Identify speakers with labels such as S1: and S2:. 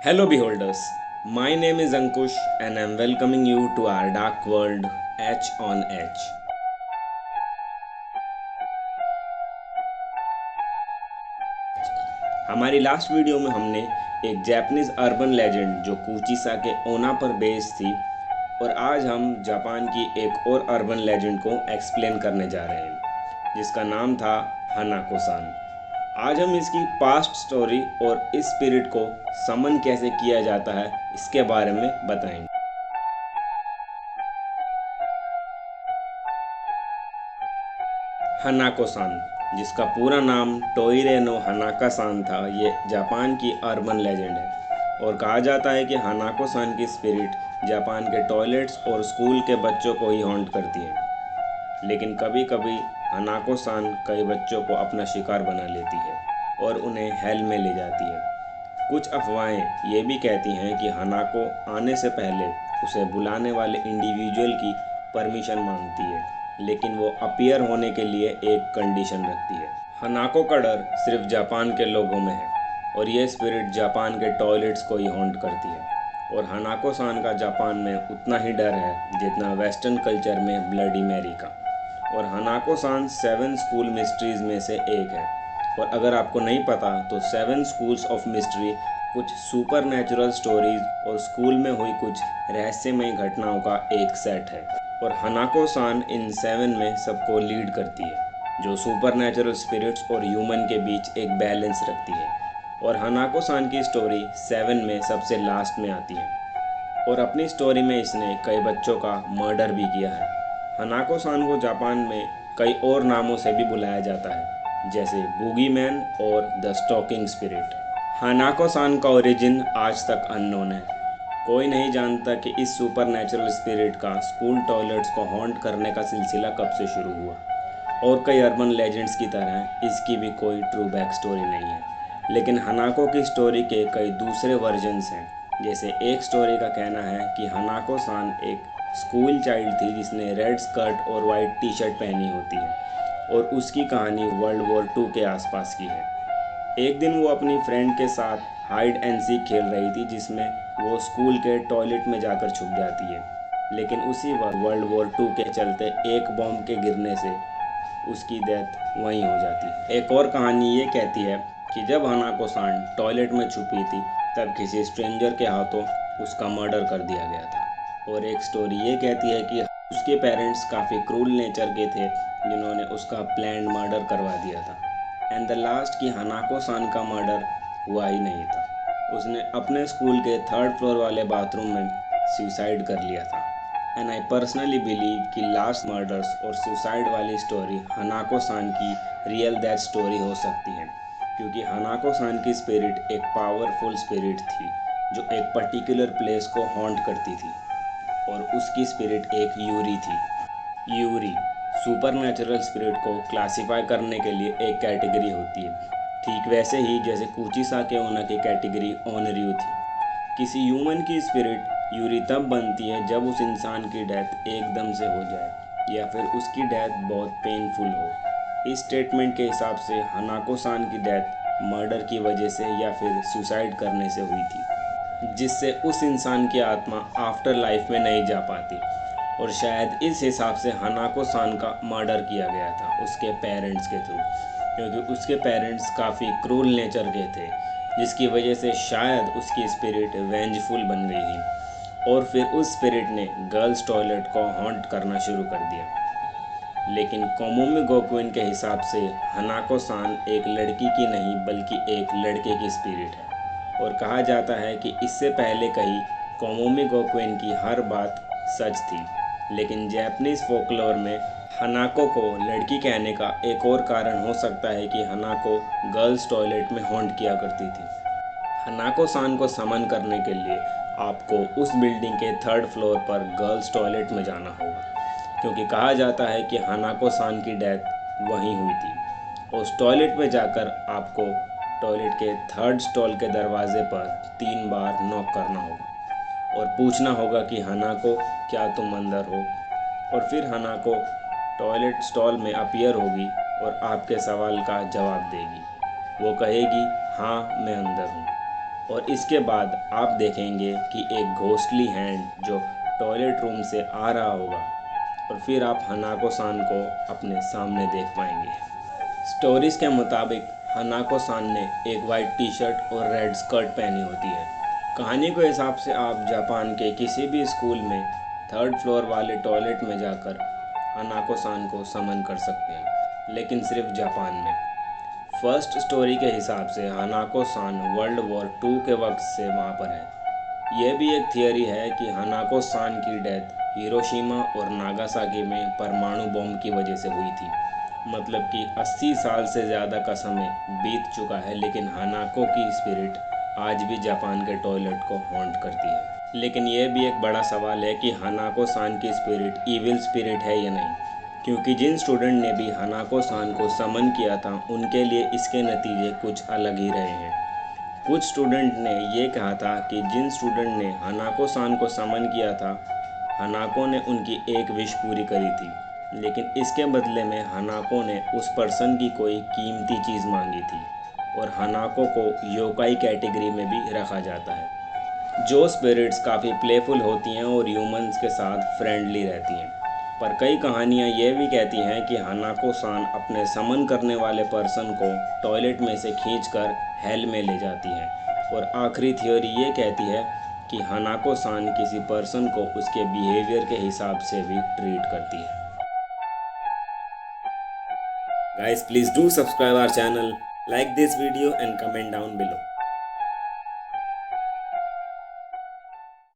S1: Hello, beholders. My name is Ankush, and I'm welcoming you to our dark world H on H. हमारी last video में हमने एक Japanese urban legend जो कुचिसा के ओना पर बेस्ड थी, और आज हम जापान की एक और अर्बन लेजेंड को एक्सप्लेन करने जा रहे हैं जिसका नाम था हनाको सान। आज हम इसकी पास्ट स्टोरी और इस स्पिरिट को समन कैसे किया जाता है इसके बारे में बताएंगे। हनाको सान, जिसका पूरा नाम टोइरे नो हनाका सान था, ये जापान की अर्बन लेजेंड है और कहा जाता है कि हनाको सान की स्पिरिट जापान के टॉयलेट्स और स्कूल के बच्चों को ही हॉन्ट करती है। लेकिन कभी कभी हनाको सान कई बच्चों को अपना शिकार बना लेती है और उन्हें हेल में ले जाती है। कुछ अफवाहें ये भी कहती हैं कि हनाको आने से पहले उसे बुलाने वाले इंडिविजुअल की परमिशन मांगती है, लेकिन वो अपीयर होने के लिए एक कंडीशन रखती है। हनाको का डर सिर्फ जापान के लोगों में है और ये स्पिरिट जापान के टॉयलेट्स को ही हॉन्ट करती है। और हनाको सान का जापान में उतना ही डर है जितना वेस्टर्न कल्चर में ब्लडी मैरी का। और हनाको सान 7 स्कूल मिस्ट्रीज में से एक है। और अगर आपको नहीं पता तो 7 स्कूल्स ऑफ मिस्ट्री कुछ सुपर नेचुरल स्टोरीज और स्कूल में हुई कुछ रहस्यमय घटनाओं का एक सेट है। और हनाको सान इन 7 में सबको लीड करती है, जो सुपर नेचुरल स्पिरिट्स और ह्यूमन के बीच एक बैलेंस रखती है। और हनाको सान की स्टोरी 7 में सबसे लास्ट में आती है और अपनी स्टोरी में इसने कई बच्चों का मर्डर भी किया है। हनाको सान को जापान में कई और नामों से भी बुलाया जाता है, जैसे बूगी मैन और द स्टॉकिंग स्पिरिट। हनाको सान का ओरिजिन आज तक अननोन है। कोई नहीं जानता कि इस सुपर नेचुरल स्पिरिट का स्कूल टॉयलेट्स को हॉन्ट करने का सिलसिला कब से शुरू हुआ। और कई अर्बन लेजेंड्स की तरह इसकी भी कोई ट्रू बैक स्टोरी नहीं है। लेकिन हनाको की स्टोरी के कई दूसरे वर्जन्स हैं। जैसे एक स्टोरी का कहना है कि हनाको सान एक स्कूल चाइल्ड थी जिसने रेड स्कर्ट और वाइट टी शर्ट पहनी होती है और उसकी कहानी वर्ल्ड वॉर 2 के आसपास की है। एक दिन वो अपनी फ्रेंड के साथ हाइड एंड सीक खेल रही थी, जिसमें वो स्कूल के टॉयलेट में जाकर छुप जाती है। लेकिन उसी वक्त वर्ल्ड वॉर 2 के चलते एक बॉम्ब के गिरने से उसकी डेथ वहीं हो जाती है। एक और कहानी ये कहती है कि जब हनाको सान टॉयलेट में छुपी थी तब किसी स्ट्रेंजर के हाथों उसका मर्डर कर दिया गया था। और एक स्टोरी ये कहती है कि उसके पेरेंट्स काफ़ी क्रूल नेचर के थे जिन्होंने उसका प्लान्ड मर्डर करवा दिया था। एंड द लास्ट कि हनाको सान का मर्डर हुआ ही नहीं था, उसने अपने स्कूल के 3rd फ्लोर वाले बाथरूम में सुसाइड कर लिया था। एंड आई पर्सनली बिलीव कि लास्ट मर्डर्स और सुसाइड वाली स्टोरी हनाको सान की रियल डेथ स्टोरी हो सकती है, क्योंकि हनाको सान की स्पिरिट एक पावरफुल स्पिरिट थी जो एक पर्टिकुलर प्लेस को हॉन्ट करती थी। और उसकी स्पिरिट एक यूरी थी। यूरी सुपर नेचुरल स्पिरिट को क्लासिफाई करने के लिए एक कैटेगरी होती है, ठीक वैसे ही जैसे कुचिसा के ओना की कैटेगरी ऑनरयू थी। किसी ह्यूमन की स्पिरिट यूरी तब बनती है जब उस इंसान की डेथ एकदम से हो जाए या फिर उसकी डेथ बहुत पेनफुल हो। इस स्टेटमेंट के हिसाब से हनाको सान की डेथ मर्डर की वजह से या फिर सुसाइड करने से हुई थी, जिससे उस इंसान की आत्मा आफ्टर लाइफ में नहीं जा पाती। और शायद इस हिसाब से हनाको सान का मर्डर किया गया था उसके पेरेंट्स के थ्रू, क्योंकि उसके पेरेंट्स काफ़ी क्रूल नेचर के थे, जिसकी वजह से शायद उसकी स्पिरिट वेंजफुल बन गई थी और फिर उस स्पिरिट ने गर्ल्स टॉयलेट को हॉन्ट करना शुरू कर दिया। लेकिन कोमोमी गोकुइन के हिसाब से हनाको सान एक लड़की की नहीं बल्कि एक लड़के की स्पिरिट है। और कहा जाता है कि इससे पहले कहीं कोमोमी गोकुइन की हर बात सच थी, लेकिन जैपनीज फोकलोर में हनाको को लड़की कहने का एक और कारण हो सकता है कि हनाको गर्ल्स टॉयलेट में हॉन्ट किया करती थी। हनाको सान को समन करने के लिए आपको उस बिल्डिंग के 3rd फ्लोर पर गर्ल्स टॉयलेट में जाना होगा, क्योंकि कहा जाता है कि हनाको सान की डेथ वहीं हुई थी। उस टॉयलेट में जाकर आपको टॉयलेट के 3rd स्टॉल के दरवाजे पर 3 बार नॉक करना होगा और पूछना होगा कि हनाको क्या तुम अंदर हो। और फिर हनाको टॉयलेट स्टॉल में अपीयर होगी और आपके सवाल का जवाब देगी। वो कहेगी हाँ मैं अंदर हूँ। और इसके बाद आप देखेंगे कि एक घोस्टली हैंड जो टॉयलेट रूम से आ रहा होगा और फिर आप हनाको सान को अपने सामने देख पाएंगे। स्टोरीज के मुताबिक हनाको सान ने एक वाइट टी शर्ट और रेड स्कर्ट पहनी होती है। कहानी के हिसाब से आप जापान के किसी भी स्कूल में 3rd फ्लोर वाले टॉयलेट में जाकर हनाको सान को समन कर सकते हैं, लेकिन सिर्फ जापान में। फर्स्ट स्टोरी के हिसाब से हनाको सान वर्ल्ड वॉर 2 के वक्त से वहाँ पर है। यह भी एक थियरी है कि हनाको सान की डेथ हिरोशिमा और नागासाकी में परमाणु बॉम्ब की वजह से हुई थी। मतलब कि 80 साल से ज़्यादा का समय बीत चुका है, लेकिन हनाको की स्पिरिट आज भी जापान के टॉयलेट को हॉन्ट करती है। लेकिन यह भी एक बड़ा सवाल है कि हनाको सान की स्पिरिट ईविल स्पिरिट है या नहीं, क्योंकि जिन स्टूडेंट ने भी हनाको सान को समन किया था उनके लिए इसके नतीजे कुछ अलग ही रहे हैं। कुछ स्टूडेंट ने ये कहा था कि जिन स्टूडेंट ने हनाको सान को समन किया था, हनाको ने उनकी एक विश पूरी करी थी, लेकिन इसके बदले में हनाको ने उस पर्सन की कोई कीमती चीज़ मांगी थी और हनाको को योकाई कैटेगरी में भी रखा जाता है, जो स्पिरिट्स काफ़ी प्लेफुल होती हैं और ह्यूमंस के साथ फ्रेंडली रहती हैं। पर कई कहानियाँ ये भी कहती हैं कि हनाको सान अपने समन करने वाले पर्सन को टॉयलेट में से खींचकर हेल में ले जाती हैं। और आखिरी थ्योरी ये कहती है कि हनाको सान किसी पर्सन को उसके बिहेवियर के हिसाब से भी ट्रीट करती है। Guys, please do subscribe our channel, like this video and comment down below.